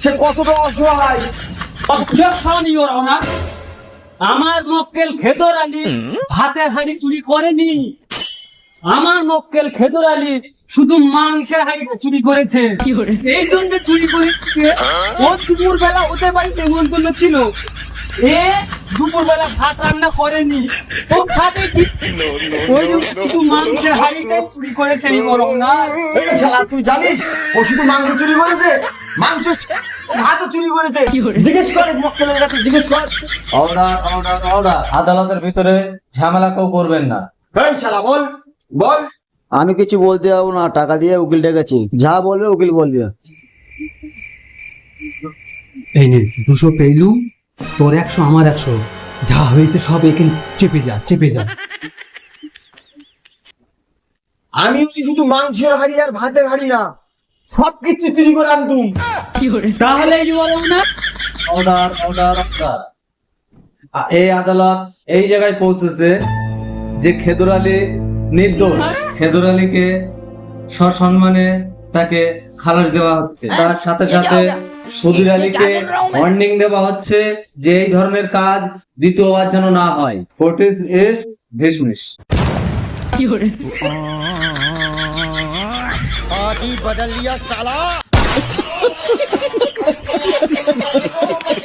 সে কতটা অসহায়। অবজেকশনই ওর অনার। আমার মক্কেল খেদর আলী ভাতের হাঁড়ি চুরি করেনি। আমার মক্কেল খেদর আলী শুধু মাংসের হাঁড়িটা চুরি করেছে। এই জন্য চুরি করেছে। ও দুপুর বেলা ওদের বাড়িতে নেমন্তন্ন ছিল। এ দুপুর বেলা ভাত রান্না করেনি। ও খাবে কি? ওই জন্য শুধু মাংসের হাঁড়িটাই চুরি করেছে এই বড় অনার। এই শালা তুই জানিস ও শুধু মাংস চুরি করেছে? মাংস ভাতও চুরি করেছে। জিজ্ঞেস কর মক্কেলের কাছে, জিজ্ঞেস কর। Order order order. আদালতের ভিতরে ঝামেলা কেউ করবেন না। এই শালা বল বল। আমি কিছু বলতে যাবো না, টাকা দিয়ে উকিল ডেকেছি, যা বলবে উকিল বলবে। এই নে 200 পেইলুম, তোর 100 আমার 100, যা হয়েছে সব এখানে চেপে যা চেপে যা। আমি ওই শুধু মাংসের হাঁড়ি আর ভাতের হাঁড়ি না, সবকিছু চুরি করে আনতুম। তাহলে এই বড় অনার অর্ডার অর্ডার অর্ডার। এই আদালত এই জায়গায় পৌঁছেছে যে খেদর আলী নির্দোষ। খেদর আলীকে সসম্মানে তাকে খালাস দেওয়া হচ্ছে। তার সাথে সাথে সুধীর আলীকে ওয়ার্নিং দেওয়া হচ্ছে যে এই ধরনের কাজ দ্বিতীয়বার যেন না হয়। Court is dismiss. आज ही बदल लिया साला।